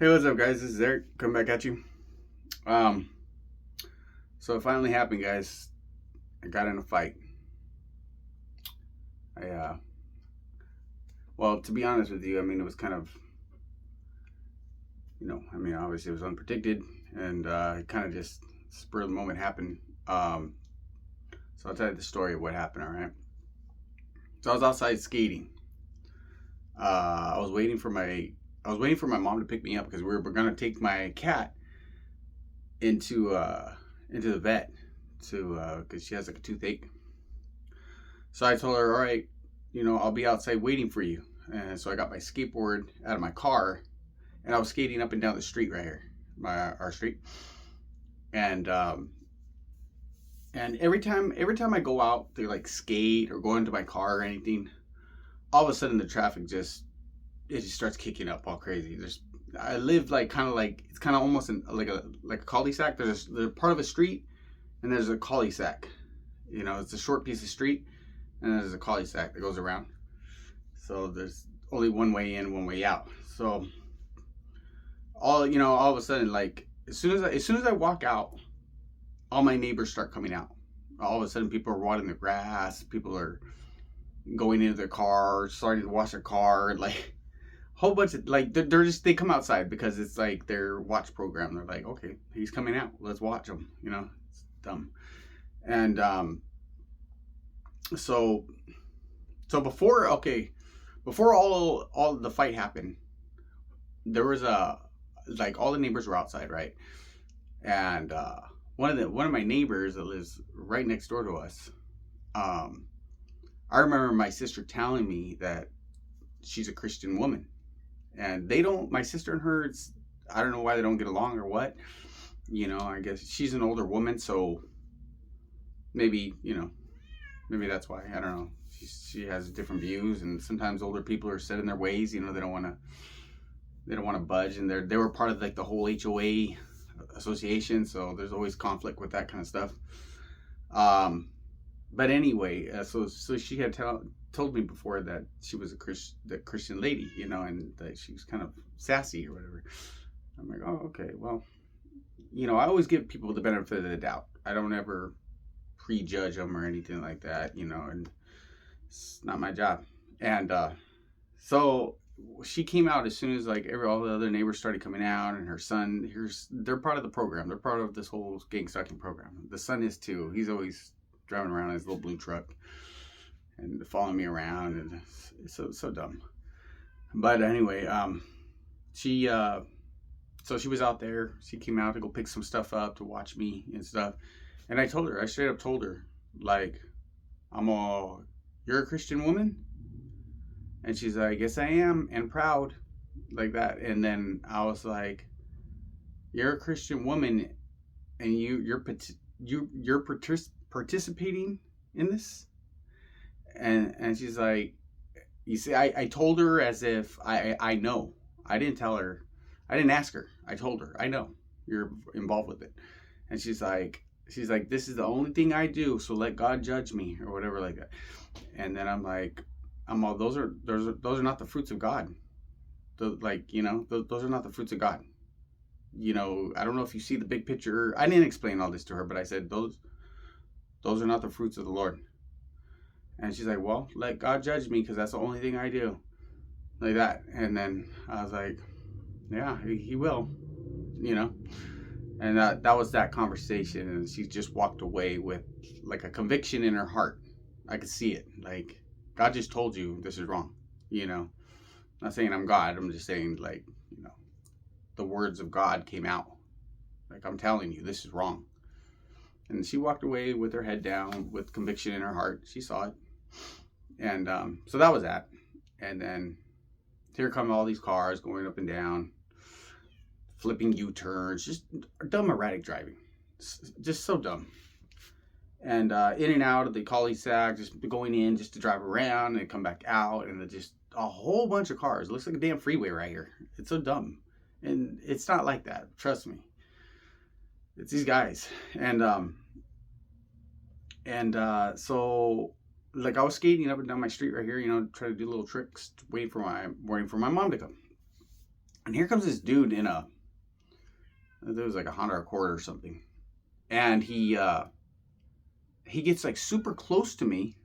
Hey, what's up, guys? This is Eric. Come back at you. Um, so it finally happened, guys. I got in a fight. I, well, to be honest with you, I mean, it was kind of, obviously it was unpredicted, and it kind of just spur of the moment happened. So I'll tell you the story of what happened. All right. So I was outside skating. I was waiting for my mom to pick me up because we were gonna take my cat into into the vet to because she has like a toothache. So I told her, all right, I'll be outside waiting for you. And so I got my skateboard out of my car and I was skating up and down the street right here, our street. And and every time I go out to like skate or go into my car or anything, all of a sudden the traffic just starts kicking up all crazy. I live like kind of like it's kind of almost like a cul-de-sac. There's part of a street and there's a cul-de-sac. It's a short piece of street and there's a cul-de-sac that goes around. So there's only one way in, one way out. So all of a sudden, like as soon as I walk out, all my neighbors start coming out. All of a sudden, people are watering their grass. People are going into their car, starting to wash their car, like a whole bunch of like they come outside because it's like their watch program. They're like, okay, he's coming out, let's watch him. It's dumb. And so before all the fight happened, there was a like all the neighbors were outside, right? And one of my neighbors that lives right next door to us, um, I remember my sister telling me that she's a Christian woman, and they don't. My sister and her, I don't know why they don't get along or what. I guess she's an older woman, so maybe maybe that's why. I don't know. She has different views, and sometimes older people are set in their ways. They don't want to budge, and they were part of like the whole HOA association, so there's always conflict with that kind of stuff. But anyway, so she had told me before that she was the Christian lady, and that she was kind of sassy or whatever. I'm like, oh, okay, well, I always give people the benefit of the doubt. I don't ever prejudge them or anything like that, and it's not my job. And so she came out as soon as like all the other neighbors started coming out, and her son. They're part of the program. They're part of this whole gangstalking program. The son is too. He's always driving around in his little blue truck and following me around, and it's so dumb. But anyway, she so she was out there. She came out to go pick some stuff up to watch me and stuff. And I straight up told her, like, you're a Christian woman? And she's like, yes, I am, and proud, like that. And then I was like, you're a Christian woman, and you're participating in this. And she's like, you see, I told her as if I know. I didn't tell her. I didn't ask her. I told her, I know you're involved with it. And she's like, this is the only thing I do, so let God judge me or whatever like that. And then I'm like, those are not the fruits of God. Those are not the fruits of God. I don't know if you see the big picture. I didn't explain all this to her, but I said those are not the fruits of the Lord. And she's like, well, let God judge me because that's the only thing I do, like that. And then I was like, yeah, he will, And that was that conversation, and she just walked away with like a conviction in her heart. I could see it, like, God just told you this is wrong. I'm not saying I'm God. I'm just saying, like, the words of God came out. Like, I'm telling you, this is wrong. And she walked away with her head down, with conviction in her heart. She saw it. And so that was that. And then here come all these cars going up and down, flipping U-turns, just dumb, erratic driving. Just so dumb. And in and out of the cul-de-sac, just going in just to drive around and come back out, and just a whole bunch of cars. It looks like a damn freeway right here. It's so dumb, and it's not like that. Trust me. It's these guys, and so like I was skating up and down my street right here, trying to do little tricks, waiting for my mom to come, And here comes this dude in there was like a Honda Accord or something. And he gets like super close to me.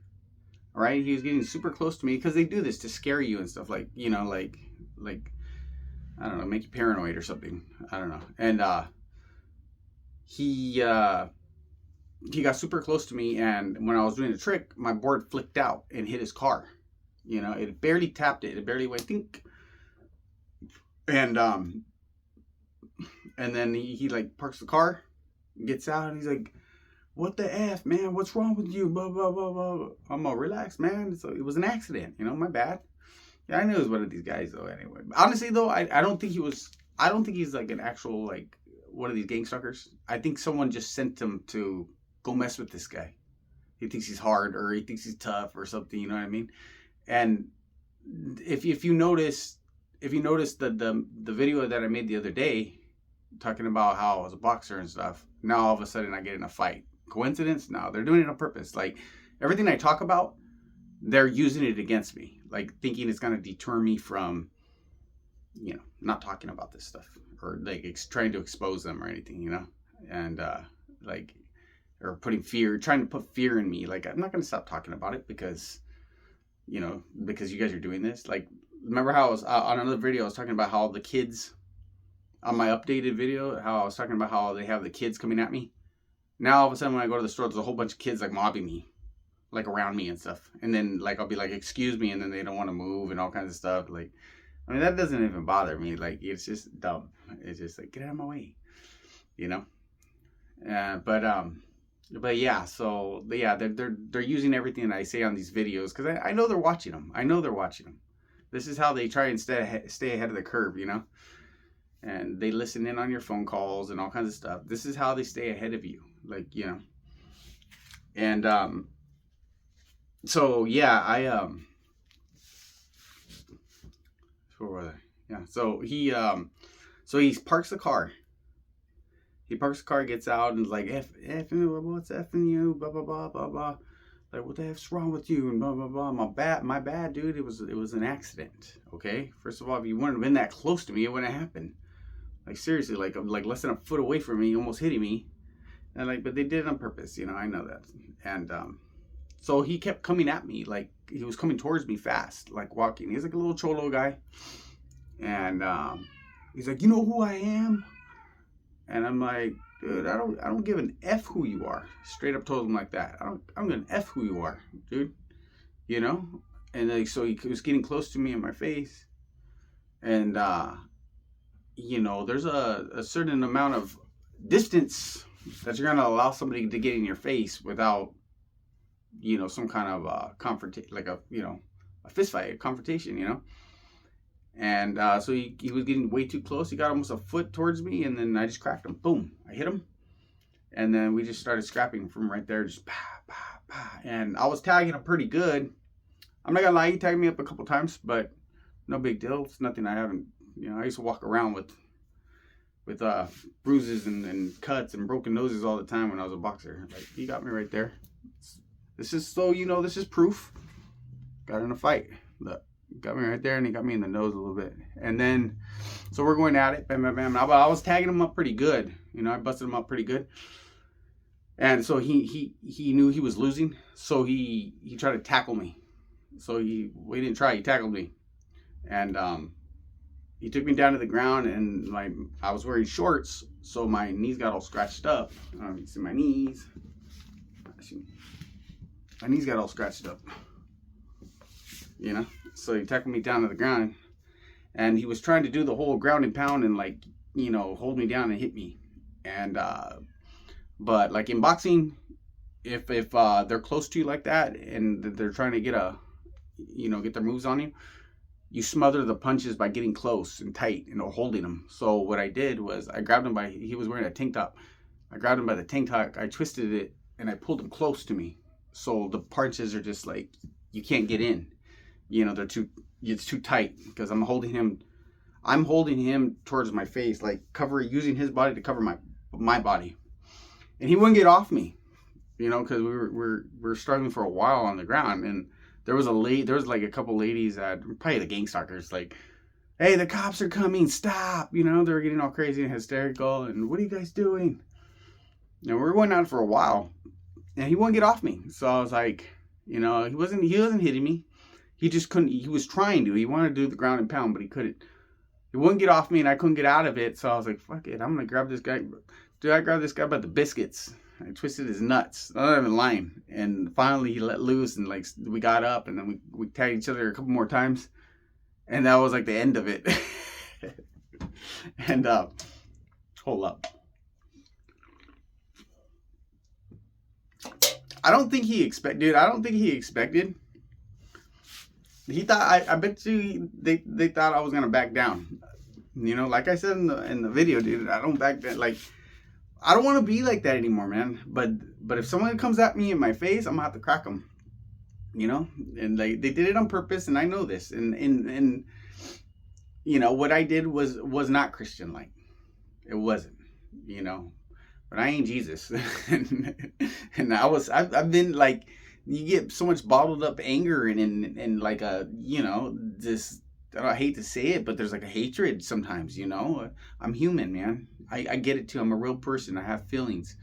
All right. He was getting super close to me because they do this to scare you and stuff, like, like, I don't know, make you paranoid or something. I don't know. And he got super close to me, and when I was doing the trick, my board flicked out and hit his car. It barely tapped it. It barely went think. And then he like parks the car, gets out, and he's like, "What the F, man? What's wrong with you?" Blah blah blah blah. I'm all, relax, man. So it was an accident, my bad. Yeah, I knew it was one of these guys though. Anyway, honestly though, I don't think he was. I don't think he's like an actual like one of these gangstalkers. I think someone just sent him to go mess with this guy. He thinks he's hard, or he thinks he's tough or something. You know what I mean? And if you notice the video that I made the other day, talking about how I was a boxer and stuff, now all of a sudden I get in a fight. Coincidence? No, they're doing it on purpose. Like, everything I talk about, they're using it against me, like thinking it's going to deter me from, not talking about this stuff, or like trying to expose them or anything, and like, or trying to put fear in me. Like, I'm not going to stop talking about it because you guys are doing this. Like, remember how I was on another video, I was talking about how the kids on my updated video, how I was talking about how they have the kids coming at me. Now all of a sudden when I go to the store, there's a whole bunch of kids like mobbing me, like around me and stuff. And then like I'll be like, "Excuse me," and then they don't want to move and all kinds of stuff. Like, I mean, that doesn't even bother me. Like, it's just dumb. It's just like, get out of my way, But yeah, so yeah, they're using everything that I say on these videos because I know they're watching them. I know they're watching them. This is how they try and stay ahead of the curve, And they listen in on your phone calls and all kinds of stuff. This is how they stay ahead of you, like, And so yeah, where was I? Yeah, so he parks the car. He parks the car, gets out, and is like, what's effing you, blah, blah, blah, blah, blah. Like, what the F's wrong with you, and blah, blah, blah. My bad, dude. It was an accident, okay? First of all, if you wouldn't have been that close to me, it wouldn't have happened. Like, seriously, like less than a foot away from me, almost hitting me. And like, but they did it on purpose, I know that. And so he kept coming at me, like, he was coming towards me fast, like walking. He's like a little cholo guy. And he's like, "You know who I am?" And I'm like, "Dude, I don't give an F who you are." Straight up told him like that. I'm gonna F who you are, dude. And like, so he was getting close to me in my face. And there's a certain amount of distance that you're gonna allow somebody to get in your face without, some kind of confrontation, like a fist fight, a confrontation, And so he was getting way too close. He got almost a foot towards me, and then I just cracked him. Boom. I hit him. And then we just started scrapping from right there. Just pa, pa, pa. And I was tagging him pretty good. I'm not going to lie. He tagged me up a couple times, but no big deal. It's nothing I haven't, I used to walk around with bruises and cuts and broken noses all the time when I was a boxer. Like, he got me right there. This is so, this is proof. Got in a fight. Look. Got me right there, and he got me in the nose a little bit. And then, so we're going at it. Bam, bam, bam. I was tagging him up pretty good. I busted him up pretty good. And so he knew he was losing. So he tried to tackle me. So we didn't try. He tackled me. And he took me down to the ground, and I was wearing shorts, so my knees got all scratched up. You can see my knees. My knees got all scratched up. So he tackled me down to the ground, and he was trying to do the whole ground and pound and hold me down and hit me. And but like in boxing, if they're close to you like that and they're trying to get their moves on you, you smother the punches by getting close and tight and holding them. So what I did was I grabbed him he was wearing a tank top. I grabbed him by the tank top, I twisted it, and I pulled him close to me. So the punches are just like, you can't get in. It's too tight because I'm holding him towards my face, like using his body to cover my body. And he wouldn't get off me, because we were struggling for a while on the ground. And there was like a couple ladies that probably the Gangstalkers, like hey, the cops are coming, stop. You know, they were getting all crazy and hysterical. And what are you guys doing? And we were going on for a while. And he wouldn't get off me. So I was like, you know, he wasn't hitting me. He just couldn't, he was trying to. He wanted to do the ground and pound, but he couldn't. He wouldn't get off me and I couldn't get out of it. So I was like, fuck it, I'm going to grab this guy. Dude, I grabbed this guy by the biscuits. I twisted his nuts. I'm not even lying. And finally he let loose and like we got up and then we tagged each other a couple more times. And that was like the end of it. And hold up. I don't think he expected. He thought I bet you they thought I was gonna back down. You know, like I said in the video, dude, I don't back down. Like I don't want to be like that anymore, man. But if someone comes at me in my face, I'm gonna have to crack them. You know, and they did it on purpose, and I know this. And you know what I did was not Christian like. It wasn't. You know, but I ain't Jesus. And I've been like, you get so much bottled up anger and like a, you know, this, I hate to say it, but there's like a hatred sometimes, you know. I'm human, man. I get it too. I'm a real person. I have feelings,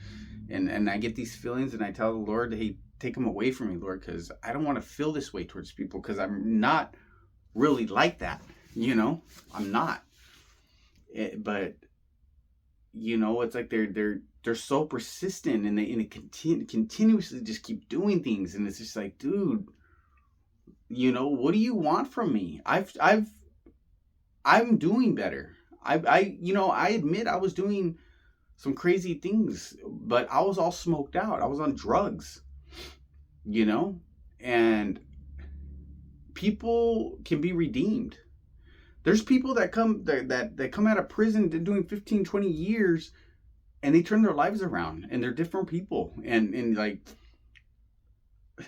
and I get these feelings, and I tell the Lord, hey, take them away from me, Lord, because I don't want to feel this way towards people, because I'm not really like that, you know. I'm not. But you know, it's like they're so persistent, and they continuously just keep doing things, and it's just like, dude, you know, what do you want from me? I'm doing better. You know, I admit I was doing some crazy things, but I was all smoked out. I was on drugs, you know, and people can be redeemed. There's people that come that come out of prison doing 15, 20 years, and they turn their lives around, and they're different people. And like,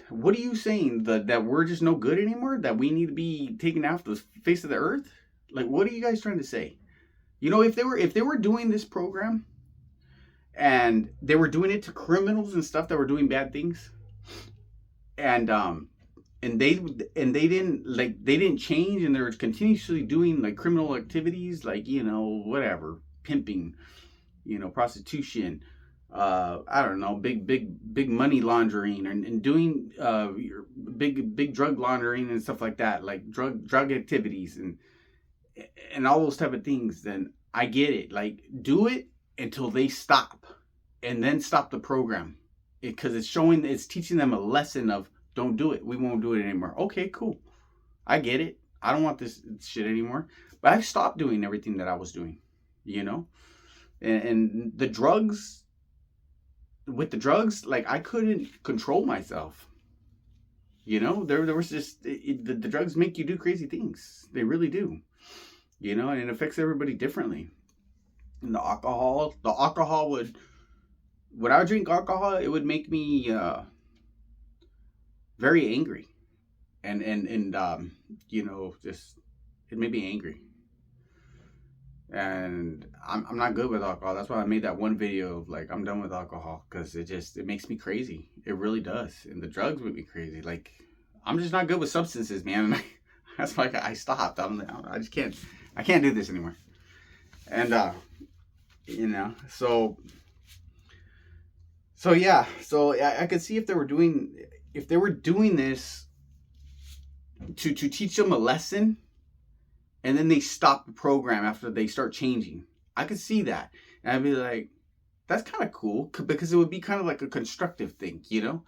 what are you saying? That we're just no good anymore? That we need to be taken off the face of the earth? Like, what are you guys trying to say? You know, if they were doing this program, and they were doing it to criminals and stuff that were doing bad things, and they didn't change, and they were continuously doing like criminal activities, like, you know, whatever, pimping, you know, prostitution, I don't know, big money laundering, and doing big drug laundering and stuff like that, like drug activities and all those type of things, then I get it. Like, do it until they stop, and then stop the program, because it's teaching them a lesson of, don't do it. We won't do it anymore. Okay, cool. I get it. I don't want this shit anymore. But I've stopped doing everything that I was doing, you know? And the drugs, with the drugs, like, I couldn't control myself. You know, there was just, the drugs make you do crazy things. They really do. You know, and it affects everybody differently. And the alcohol would, when I would drink alcohol, it would make me very angry. And you know, just, it made me angry. And I'm not good with alcohol. That's why I made that one video of like, I'm done with alcohol, because it makes me crazy. It really does. And the drugs make me crazy. Like, I'm just not good with substances, man. That's why I stopped. I just can't. I can't do this anymore. And you know, so yeah. So I could see if they were doing this to teach them a lesson, and then they stop the program after they start changing. I could see that. And I'd be like, that's kind of cool, because it would be kind of like a constructive thing, you know?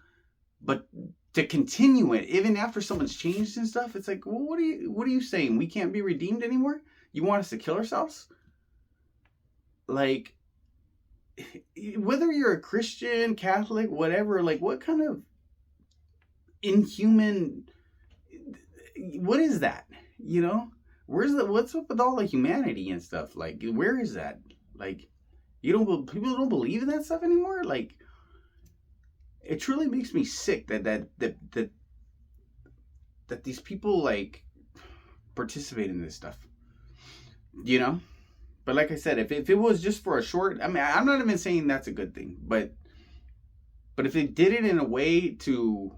But to continue it, even after someone's changed and stuff, it's like, well, what are you saying? We can't be redeemed anymore? You want us to kill ourselves? Like, whether you're a Christian, Catholic, whatever, like, what kind of inhuman, what is that? You know? What's up with all the humanity and stuff? Like, where is that? Like, people don't believe in that stuff anymore? Like, it truly makes me sick that these people like participate in this stuff, you know? But like I said, if it was just for a short, I mean, I'm not even saying that's a good thing, but if they did it in a way to,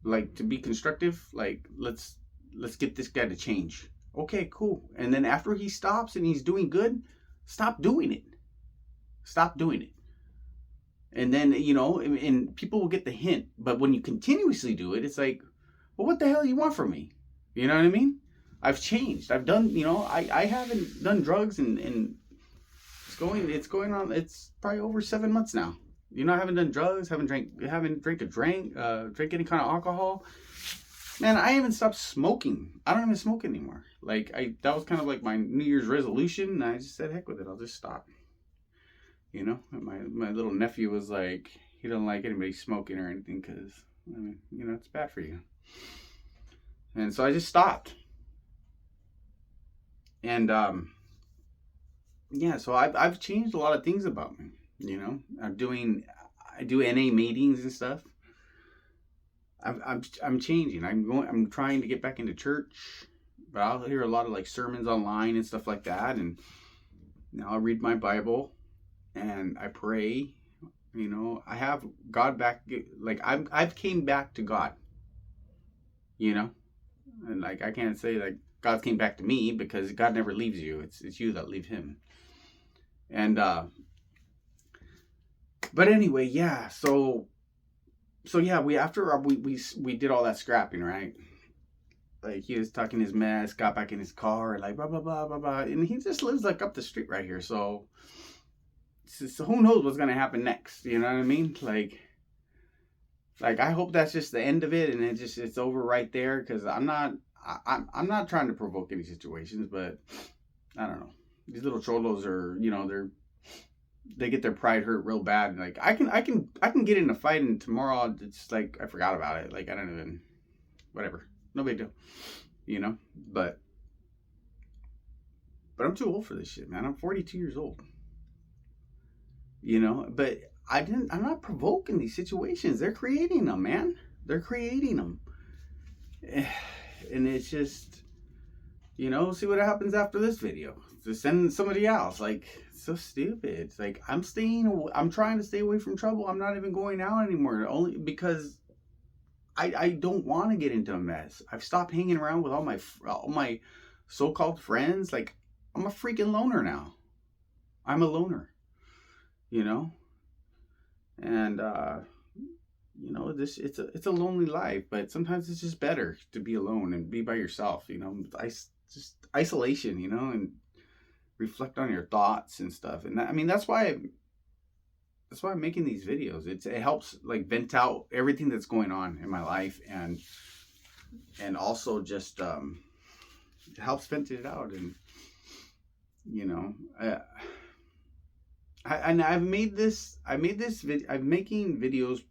like, to be constructive, like, let's get this guy to change. Okay, cool. And then after he stops and he's doing good, stop doing it. Stop doing it. And then, and people will get the hint. But when you continuously do it, it's like, well, what the hell do you want from me? You know what I mean? I've changed. I've done, I haven't done drugs and it's going on, it's probably over 7 months now. I haven't done drugs, haven't drank drink any kind of alcohol. Man, I even stopped smoking. I don't even smoke anymore. That was kind of like my New Year's resolution. And I just said, heck with it. I'll just stop. My little nephew was like, he doesn't like anybody smoking or anything because, it's bad for you. And so I just stopped. And, yeah, so I've changed a lot of things about me. I do NA meetings and stuff. I'm changing. I'm trying to get back into church, but I'll hear a lot of sermons online and stuff like that. And now I'll read my Bible and I pray. I have God back. I've came back to God. And I can't say God came back to me because God never leaves you. It's you that leave Him. And but anyway, yeah. So yeah, we did all that scrapping, right? He was talking his mess, got back in his car, blah blah blah blah blah, and he just lives up the street right here. So who knows what's gonna happen next? You know what I mean? I hope that's just the end of it, and it's over right there. Because I'm not trying to provoke any situations, but I don't know. These little cholos are, they get their pride hurt real bad. I can get in a fight and tomorrow it's I forgot about it. I don't even, whatever, no big deal, But I'm too old for this shit, man. I'm 42 years old, But I'm not provoking these situations. They're creating them, man. They're creating them, and it's just, see what happens after this video. Just send somebody else. It's so stupid. It's I'm trying to stay away from trouble. I'm not even going out anymore. Only because I don't want to get into a mess. I've stopped hanging around with all my so-called friends. I'm a freaking loner now. I'm a loner. And it's a lonely life, but sometimes it's just better to be alone and be by yourself. Just isolation, and reflect on your thoughts and stuff. And that's why I'm making these videos. It helps vent out everything that's going on in my life, and also just it helps vent it out. And I'm making videos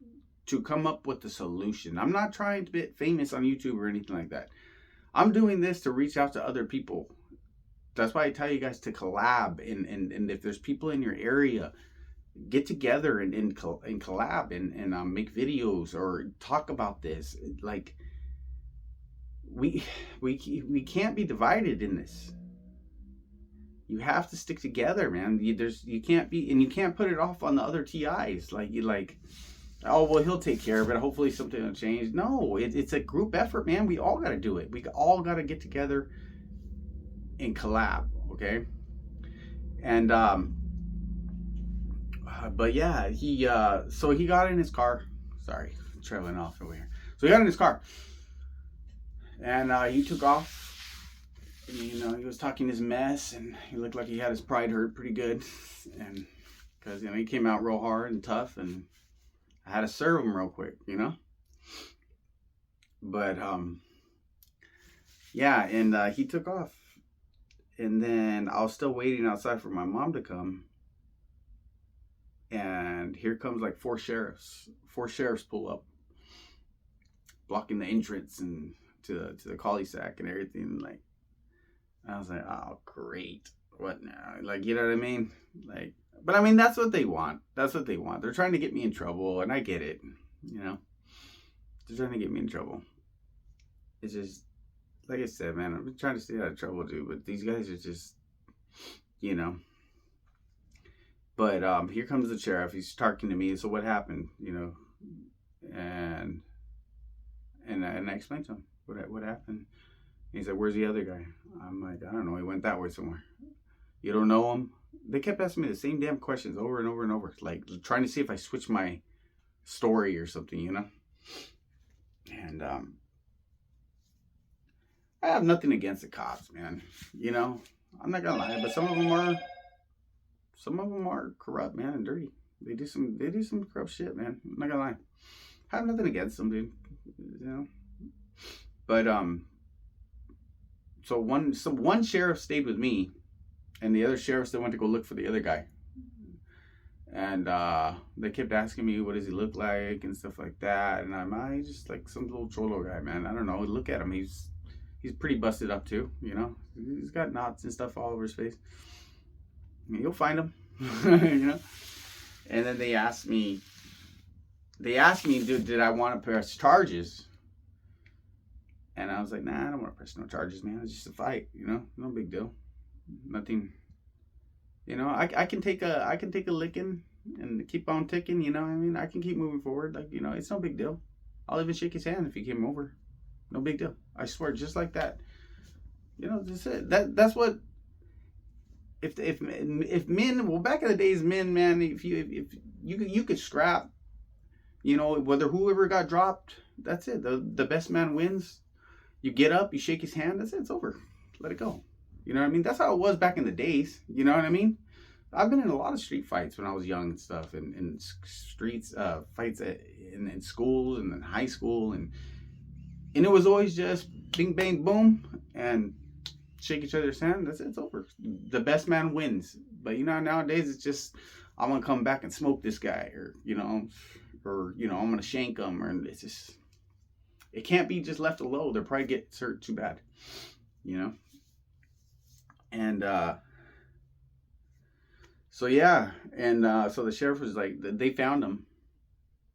to come up with the solution. I'm not trying to get famous on YouTube or anything like that. I'm doing this to reach out to other people. That's why I tell you guys to collab, and if there's people in your area, get together and collab and make videos or talk about this. We can't be divided in this. You have to stick together, man. You can't put it off on the other TIs. Oh, well, he'll take care of it. Hopefully something will change. No, it's a group effort, man. We all got to do it. We all got to get together and collab, okay? And but yeah, he got in his car. Sorry, I'm trailing off over here. So he got in his car, and he took off. And, he was talking his mess, and he looked like he had his pride hurt pretty good, and because he came out real hard and tough, and I had to serve him real quick, But yeah, and he took off. And then I was still waiting outside for my mom to come. And here comes 4 sheriffs. 4 sheriffs pull up, blocking the entrance and to the cul-de-sac and everything. I was like, oh, great. What now? You know what I mean? But that's what they want. That's what they want. They're trying to get me in trouble, and I get it. They're trying to get me in trouble. It's just, like I said, man, I'm trying to stay out of trouble, dude. But these guys are just, But here comes the sheriff. He's talking to me. So what happened? And I explained to him what happened. He's like, where's the other guy? I'm like, I don't know. He went that way somewhere. You don't know him? They kept asking me the same damn questions over and over and over. Like, trying to see if I switch my story or something, you know? And, I have nothing against the cops, man. You know? I'm not gonna lie, but some of them are corrupt, man, and dirty. They do some corrupt shit, man. I'm not gonna lie. I have nothing against them, dude. You know? But, so one sheriff stayed with me, and the other sheriff still went to go look for the other guy. And they kept asking me, what does he look like and stuff like that. And he's just like some little cholo guy, man. I don't know. Look at him. He's pretty busted up too, you know. He's got knots and stuff all over his face. I mean, you'll find him, you know. And then they asked me, did I want to press charges? And I was like, nah, I don't want to press no charges, man. It's just a fight, you know. No big deal. Nothing. You know, I can take a licking and keep on ticking, you know what I mean? I can keep moving forward. Like, you know, it's no big deal. I'll even shake his hand if he came over. No big deal. I swear, just like that. You know, that's it. That's what if men, well, back in the days, men, man, if you could scrap, you know, whether whoever got dropped, that's it. The best man wins. You get up, you shake his hand, that's it, it's over. Let it go. You know what I mean? That's how it was back in the days. You know what I mean? I've been in a lot of street fights when I was young and stuff, and streets fights in schools and in high school, and it was always just bing bang boom and shake each other's hand. That's it, it's over. The best man wins. But you know, nowadays it's just, I'm gonna come back and smoke this guy, or you know, I'm gonna shank him, or it's just, it can't be just left alone. They'll probably get hurt too bad, you know. And so yeah, and so the sheriff was like, they found him,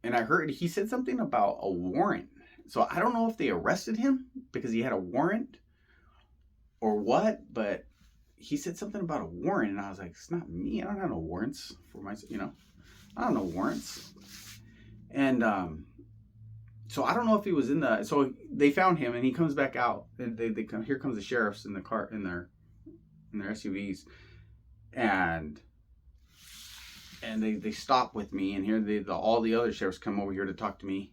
and I heard he said something about a warrant. So I don't know if they arrested him because he had a warrant or what, but he said something about a warrant, and I was like, it's not me. I don't have no warrants for my, you know, I don't know warrants. And so I don't know if he was in the, so they found him, and he comes back out, and they come, here comes the sheriffs in the car, in their SUVs, and they stop with me, and here all the other sheriffs come over here to talk to me.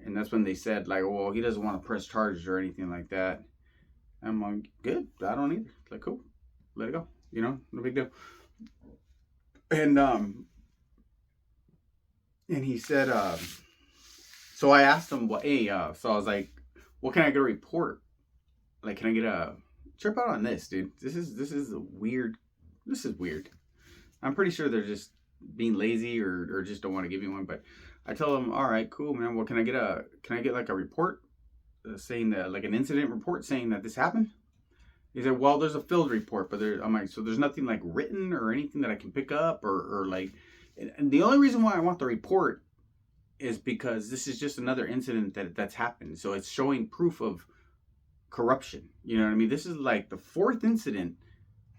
And that's when they said, like, well, he doesn't want to press charges or anything like that. And I'm like, good, I don't either. Like, cool, let it go, you know, no big deal. And he said, so I asked him, what, hey, so I was like, what can I get a report? Like, can I get a trip out on this, dude? This is weird. This is weird. I'm pretty sure they're just being lazy or just don't want to give you one. But I tell them, all right, cool, man. Well, can I get like a report saying that, like an incident report saying that this happened? He said, well, there's a field report, but I'm like, so there's nothing like written or anything that I can pick up or like. And the only reason why I want the report is because this is just another incident that's happened. So it's showing proof of corruption. You know what I mean? This is like the fourth incident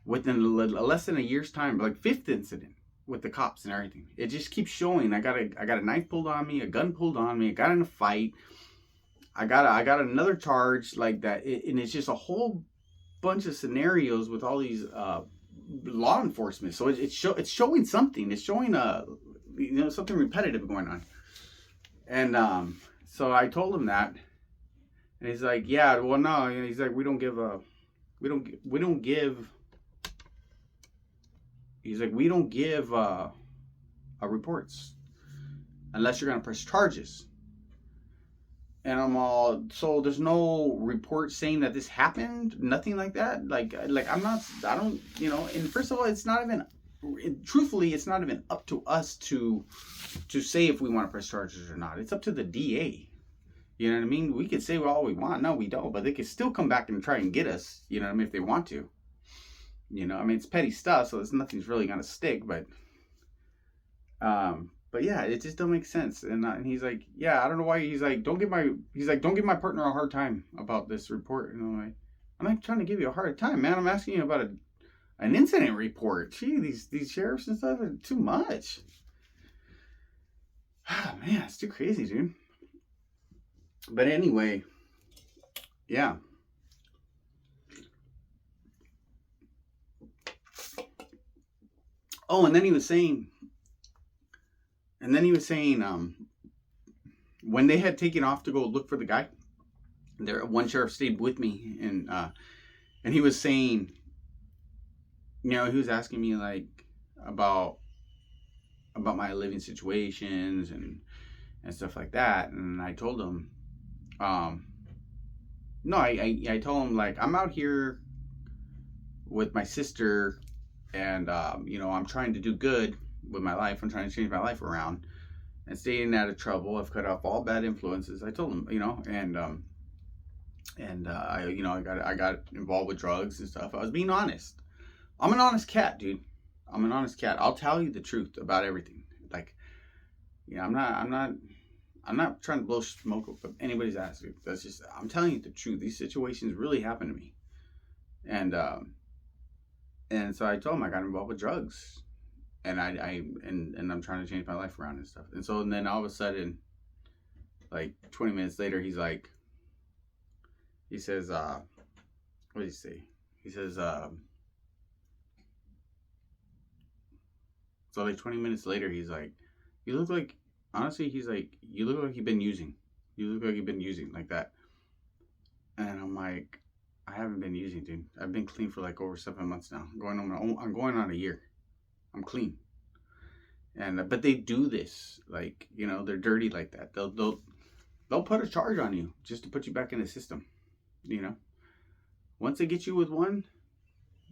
within less than a year's time, like fifth incident with the cops and everything. It just keeps showing. I got a knife pulled on me, a gun pulled on me, I got in a fight, I got another charge like that, and it's just a whole bunch of scenarios with all these law enforcement. So it's showing something. It's showing something repetitive going on. And so I told him that, and he's like, yeah, well, no, he's like, we don't give reports unless you're gonna press charges. And I'm all, so there's no report saying that this happened, nothing like that. Like I don't, you know. And first of all, truthfully, it's not even up to us to say if we want to press charges or not. It's up to the DA. You know what I mean? We could say all we want. No, we don't. But they could still come back and try and get us. You know what I mean? If they want to. You know, I mean, it's petty stuff, so nothing's really gonna stick. But yeah, it just don't make sense. And he's like, yeah, I don't know why. He's like, don't give my partner a hard time about this report. And I'm not trying to give you a hard time, man. I'm asking you about an incident report. Gee, these sheriffs and stuff are too much. Oh, man, it's too crazy, dude. But anyway, yeah. Oh, and then he was saying, when they had taken off to go look for the guy, there one sheriff stayed with me, and he was saying, he was asking me like about my living situations and stuff like that, and I told him, um, no, I told him like I'm out here with my sister, and I'm trying to do good with my life. I'm trying to change my life around and staying out of trouble. I've cut off all bad influences. I told him, I got involved with drugs and stuff. I was being honest. I'm an honest cat, dude. I'm an honest cat. I'll tell you the truth about everything. Like, I'm not trying to blow smoke up anybody's ass, dude. That's just, I'm telling you the truth. These situations really happen to me, and so I told him I got involved with drugs, and and I'm trying to change my life around and stuff. And then all of a sudden, like 20 minutes later, he says, what did he say? He says, so like 20 minutes later, he's like, you look like, honestly, he's like, you look like you've been using. You look like you've been using like that. And I'm like, I haven't been using, dude. I've been clean for like over 7 months now. I'm going on a year. I'm clean. And but they do this, like, they're dirty like that. They'll put a charge on you just to put you back in the system. Once they get you with one,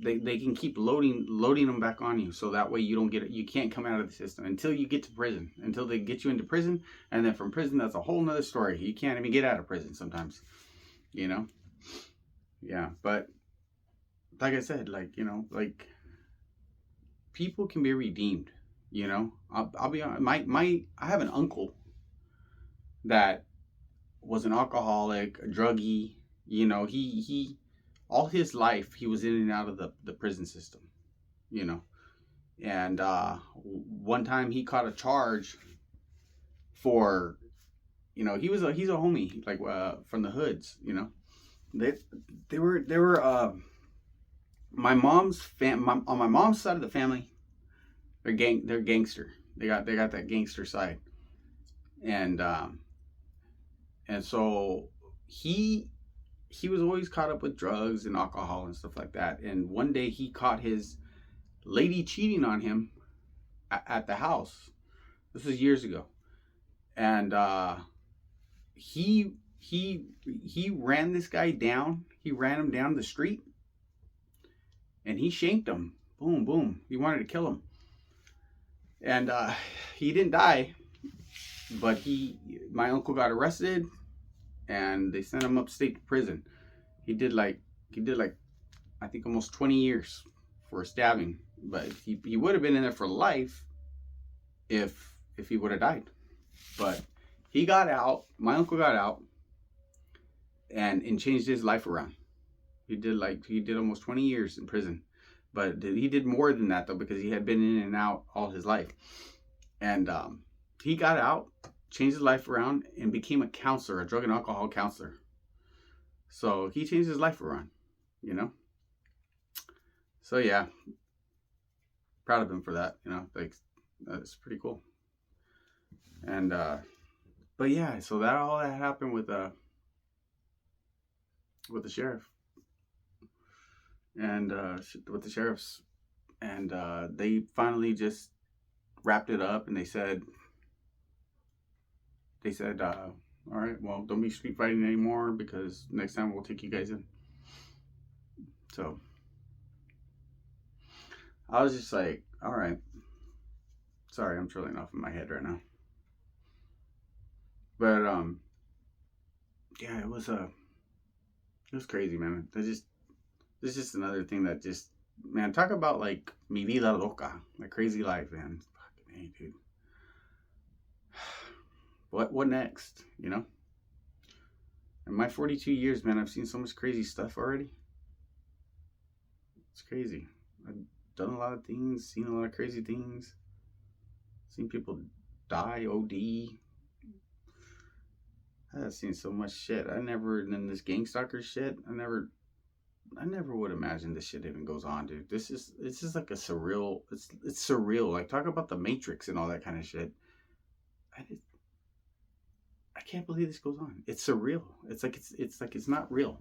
they can keep loading them back on you, so that way you can't come out of the system until you get to prison, until they get you into prison, and then from prison, that's a whole nother story. You can't even get out of prison sometimes, yeah. But like I said, like, people can be redeemed. I'll be honest. I have an uncle that was an alcoholic, a druggie. He all his life he was in and out of the prison system. And one time he caught a charge for, he's a homie, like, from the hoods. They were my mom's on my mom's side of the family. They're gangster. They got that gangster side. And so he was always caught up with drugs and alcohol and stuff like that. And one day he caught his lady cheating on him at the house. This was years ago. And he ran this guy down. He ran him down the street, and he shanked him. Boom, boom. He wanted to kill him. And he didn't die, but my uncle got arrested, and they sent him upstate to prison. He did like I think almost 20 years for a stabbing, but he would have been in there for life if he would have died. But he got out. My uncle got out and changed his life around. He did almost 20 years in prison, but he did more than that though, because he had been in and out all his life. And he got out, changed his life around, and became a counselor, a drug and alcohol counselor. So he changed his life around, So yeah, proud of him for that. Like, that's pretty cool. And but yeah, so all that happened with the sheriff and with the sheriffs, and they finally just wrapped it up, and they said, all right, well, don't be street fighting anymore, because next time we'll take you guys in. So I was just like, all right. Sorry, I'm trolling off in my head right now. But yeah, it was crazy, man. This is just another thing that just, man, talk about like mi vida loca, my crazy life, man. Fucking hey, dude. What next? In my 42 years, man, I've seen so much crazy stuff already. It's crazy. I've done a lot of things, seen a lot of crazy things, seen people die, OD. I've seen so much shit. In this Gangstalker shit, I never I never would imagine this shit even goes on, dude. This is like a surreal. It's surreal. Like talk about the Matrix and all that kind of shit. I, I can't believe this goes on. It's surreal. It's not real.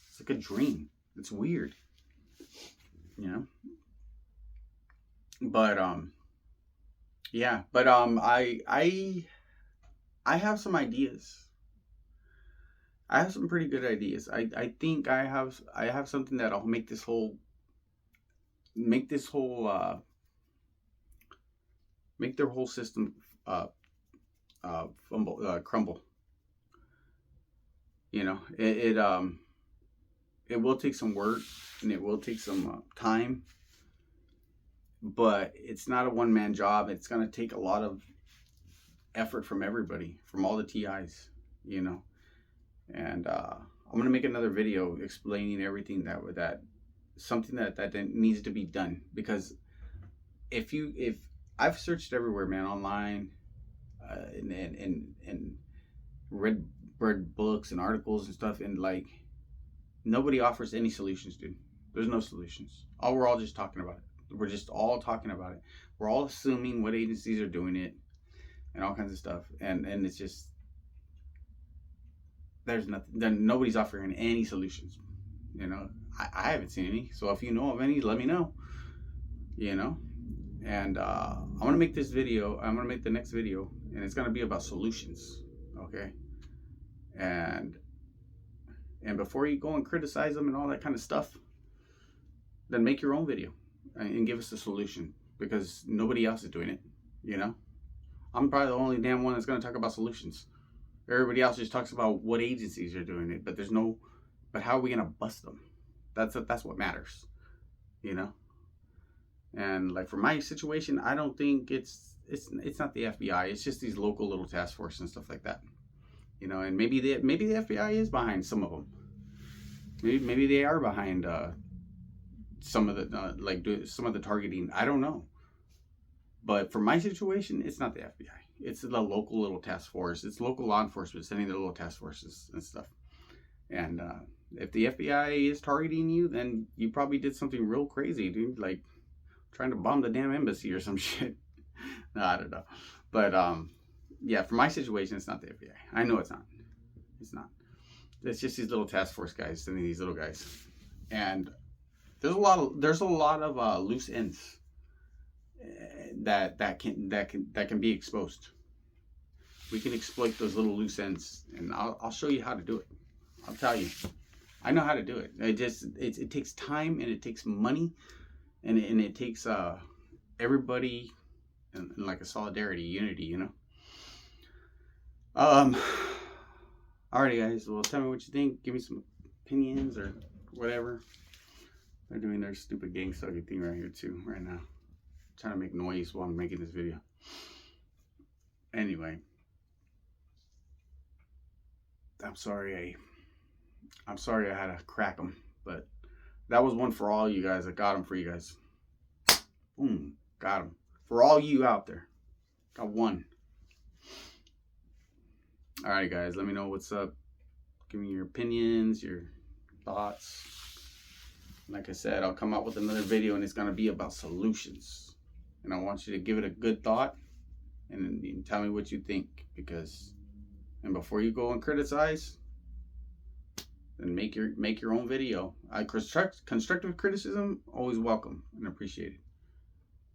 It's like a dream. It's weird, you know. But yeah. But I have some ideas. I have some pretty good ideas. I think I have something that'll make this whole make their whole system crumble. You know, it will take some work and it will take some time, but it's not a one man job. It's gonna take a lot of effort from everybody, from all the TIs, you know. And I'm gonna make another video explaining everything that something that needs to be done, because if I've searched everywhere, man, online, and read books and articles and stuff, and like nobody offers any solutions, dude. There's no solutions. We're all just talking about it. We're just all talking about it. We're all assuming what agencies are doing it and all kinds of stuff, and it's just there's nothing. Then nobody's offering any solutions. You know, I haven't seen any. So if you know of any, let me know. You know, and I'm gonna make this video. I'm gonna make the next video, and it's gonna be about solutions. Okay, and before you go and criticize them and all that kind of stuff, then make your own video and give us a solution, because nobody else is doing it. You know, I'm probably the only damn one that's gonna talk about solutions. Everybody else just talks about what agencies are doing it, but there's no. But how are we gonna bust them? That's what matters, you know. And like for my situation, I don't think it's not the FBI. It's just these local little task force and stuff like that, you know. And maybe the FBI is behind some of them. Maybe they are behind some of the some of the targeting. I don't know. But for my situation, it's not the FBI. It's the local little task force. It's local law enforcement sending their little task forces and stuff. And if the FBI is targeting you, then you probably did something real crazy, dude. Like trying to bomb the damn embassy or some shit. No, I don't know. But yeah, for my situation, it's not the FBI. I know it's not. It's not. It's just these little task force guys sending these little guys. And there's a lot of loose ends that can be exposed. We can exploit those little loose ends, and I'll show you how to do it. I'll tell you, I know how to do it. It takes time, and it takes money, and it takes everybody and like a solidarity, unity, you know. Alrighty, guys. Well, tell me what you think. Give me some opinions or whatever. They're doing their stupid gangstalking thing right here too, right now. I'm trying to make noise while I'm making this video. Anyway, I'm sorry I had to crack them, but that was one for all you guys. I got them for you guys. Boom, got them for all you out there. Got one. All right, guys. Let me know what's up. Give me your opinions, your thoughts. Like I said, I'll come out with another video, and it's gonna be about solutions. And I want you to give it a good thought, and tell me what you think. And before you go and criticize, then make your own video. Constructive criticism, always welcome and appreciated.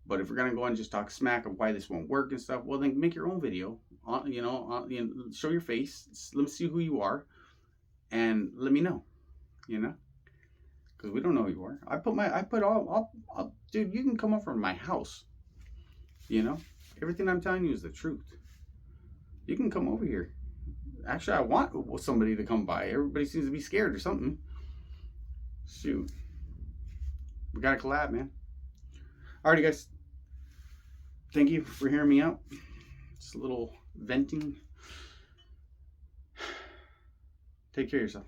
But if we're gonna go and just talk smack of why this won't work and stuff, well then make your own video. Show your face. Let me see who you are, and let me know. You know, because we don't know who you are. Dude, you can come up from my house. You know, everything I'm telling you is the truth. You can come over here. Actually, I want somebody to come by. Everybody seems to be scared or something. Shoot. We got to collab, man. Alrighty, guys. Thank you for hearing me out. Just a little venting. Take care of yourself.